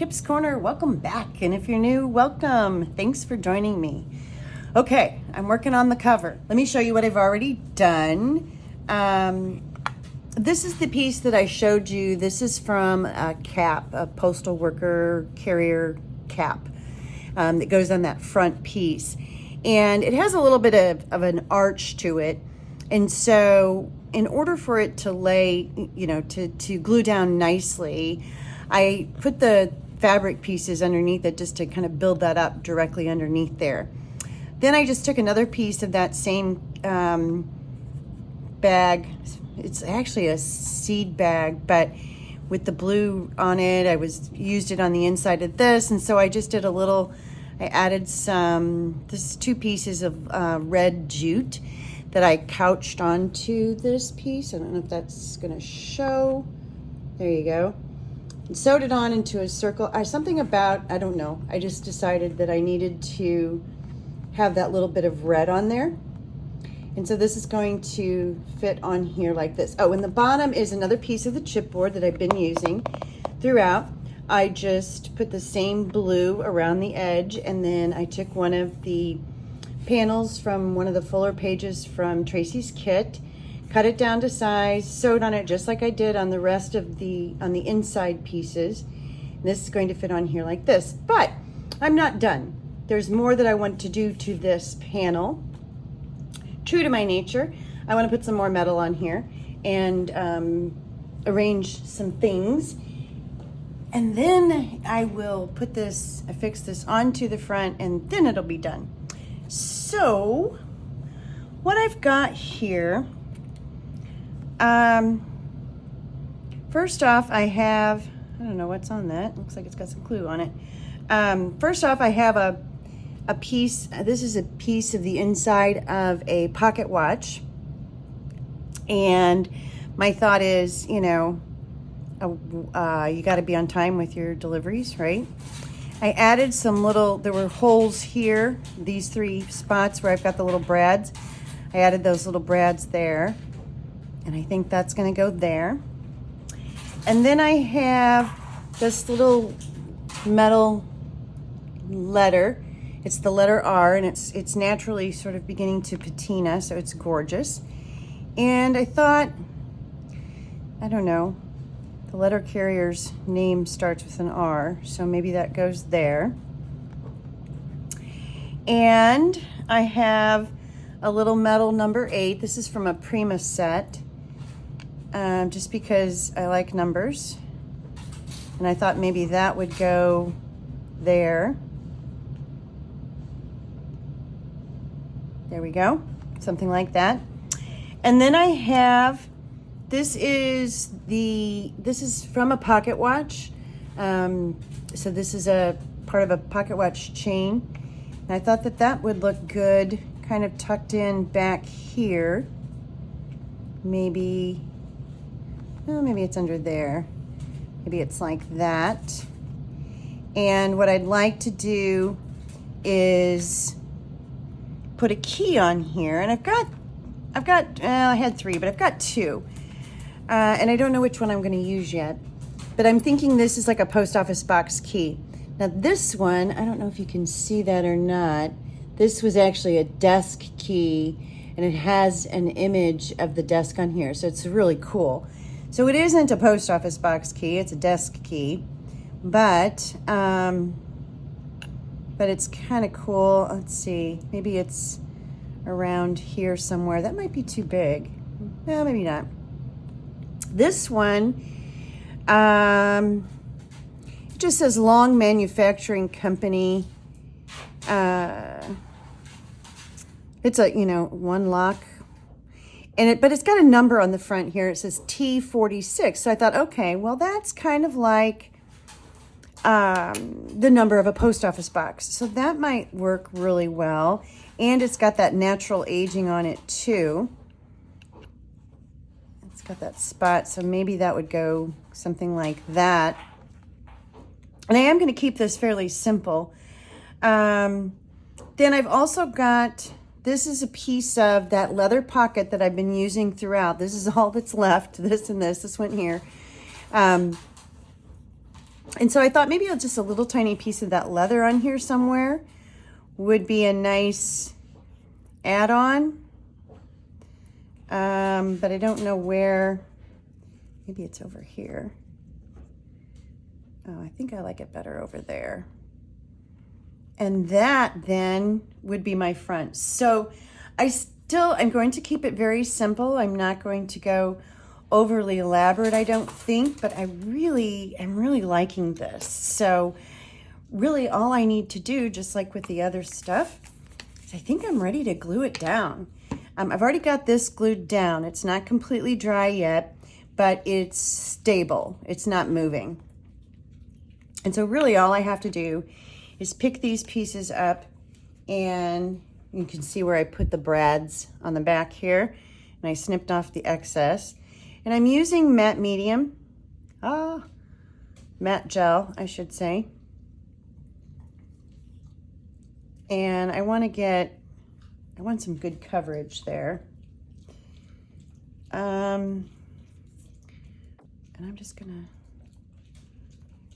Kip's Corner. Welcome back. And if you're new, welcome. Thanks for joining me. Okay, I'm working on the cover. Let me show you what I've already done. This is the piece that I showed you. This is from a cap, a postal worker carrier cap that goes on that front piece. And it has a little bit of an arch to it. And so in order for it to lay, to glue down nicely, I put the fabric pieces underneath it just to kind of build that up directly underneath there. Then I just took another piece of that same bag. It's actually a seed bag, but with the blue on it, used it on the inside of this. And so I just did I added this is 2 pieces of red jute that I couched onto this piece. I don't know if that's gonna show. There you go. And sewed it on into a circle. I don't know. I just decided that I needed to have that little bit of red on there. And so this is going to fit on here like this. Oh, and the bottom is another piece of the chipboard that I've been using throughout. I just put the same blue around the edge, and then I took one of the panels from one of the fuller pages from Tracie's kit, cut it down to size, sewed on it just like I did on the rest of on the inside pieces. And this is going to fit on here like this, but I'm not done. There's more that I want to do to this panel. True to my nature, I want to put some more metal on here and arrange some things. And then I will affix this onto the front, and then it'll be done. So what I've got here, first off, I don't know what's on that. Looks like it's got some glue on it. First off, I have a piece, this is a piece of the inside of a pocket watch. And my thought is, you got to be on time with your deliveries, right? I added there were holes here, these 3 spots where I've got the little brads. I added those little brads there, and I think that's going to go there. And then I have this little metal letter. It's the letter R, and it's naturally sort of beginning to patina, so it's gorgeous. And I thought, I don't know, the letter carrier's name starts with an R, so maybe that goes there. And I have a little metal number 8. This is from a Prima set, just because I like numbers. And I thought maybe that would go there. There we go, something like that. And then I have, this is from a pocket watch. So this is a part of a pocket watch chain. And I thought that would look good, kind of tucked in back here. Maybe it's under there. Maybe it's like that. And what I'd like to do is put a key on here. And I had 3, but I've got 2. And I don't know which one I'm going to use yet, but I'm thinking this is like a post office box key. Now this one, I don't know if you can see that or not. This was actually a desk key, and it has an image of the desk on here, so it's really cool. So it isn't a post office box key, it's a desk key, but it's kind of cool. Let's see, maybe it's around here somewhere. That might be too big. No, maybe not. This one, it just says Long Manufacturing Company. It's a, one lock. But it's got a number on the front here. It says T46. So I thought, okay, well, that's kind of like the number of a post office box. So that might work really well. And it's got that natural aging on it too. Got that spot, so maybe that would go something like that. And I am going to keep this fairly simple. Then I've also got, this is a piece of that leather pocket that I've been using throughout. This is all that's left, this and this went here. And so I thought maybe just a little tiny piece of that leather on here somewhere would be a nice add-on. But I don't know where. Maybe it's over here. Oh, I think I like it better over there. And that then would be my front. So I'm going to keep it very simple. I'm not going to go overly elaborate, I don't think, but I'm really liking this. So really all I need to do, just like with the other stuff, is I think I'm ready to glue it down. I've already got this glued down. It's not completely dry yet, but it's stable. It's not moving. And so really all I have to do is pick these pieces up, and you can see where I put the brads on the back here, and I snipped off the excess. And I'm using matte medium, matte gel, I should say. And I want some good coverage there. And I'm just gonna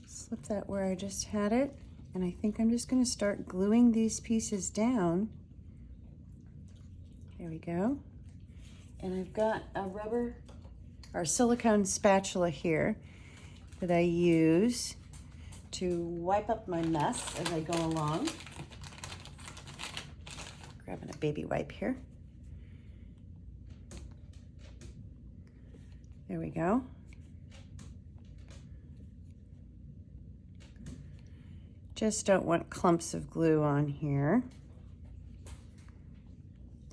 slip that where I just had it. And I think I'm just gonna start gluing these pieces down. There we go. And I've got a rubber or silicone spatula here that I use to wipe up my mess as I go along. Grabbing a baby wipe here. There we go. Just don't want clumps of glue on here.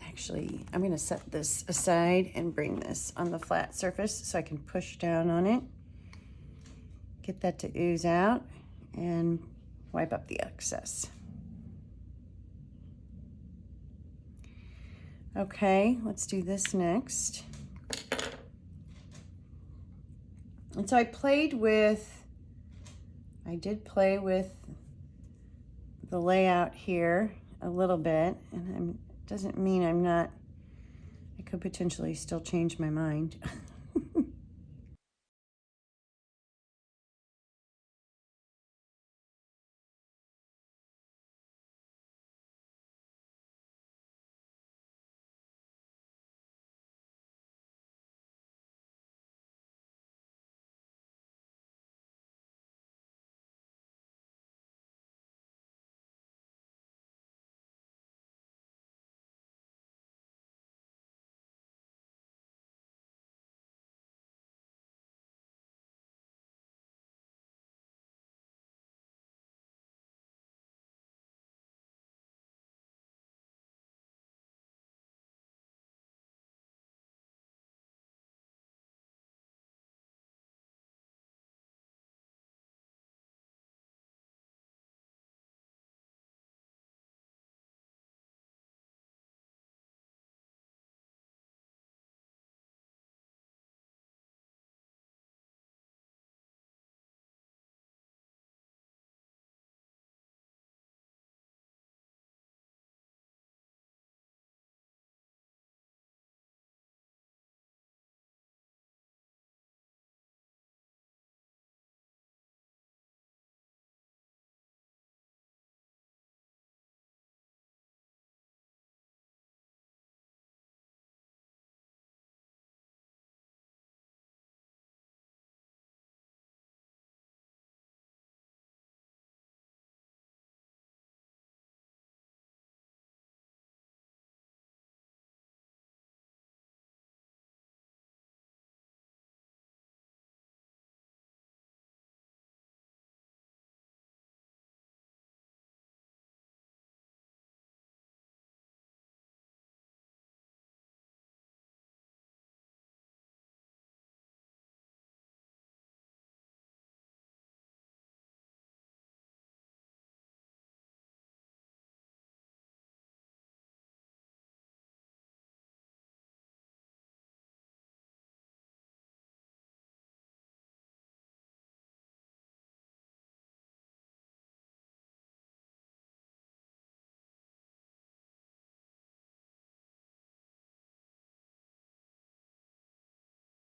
Actually, I'm going to set this aside and bring this on the flat surface so I can push down on it. Get that to ooze out and wipe up the excess. Okay, let's do this next. And so I did play with the layout here a little bit, and doesn't mean I could potentially still change my mind.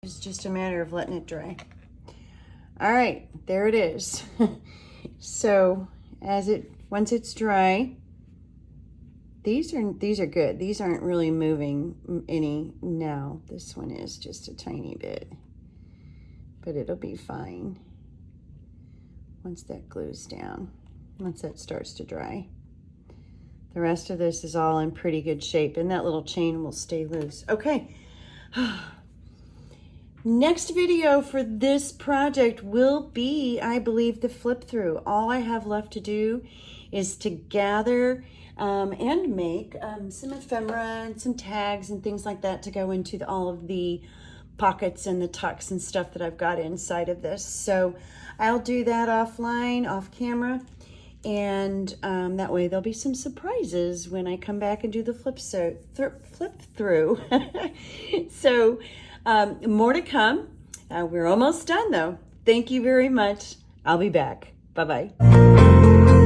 It's just a matter of letting it dry. All right, there it is. So once it's dry, these are good. These aren't really moving any now. This one is just a tiny bit, but it'll be fine once that glues down, once that starts to dry. The rest of this is all in pretty good shape, and that little chain will stay loose. Okay. Next video for this project will be, I believe, the flip through. All I have left to do is to gather and make some ephemera and some tags and things like that to go into all of the pockets and the tucks and stuff that I've got inside of this. So I'll do that offline, off camera, and that way there'll be some surprises when I come back and do the flip through. So more to come. We're almost done though. Thank you very much. I'll be back. Bye-bye.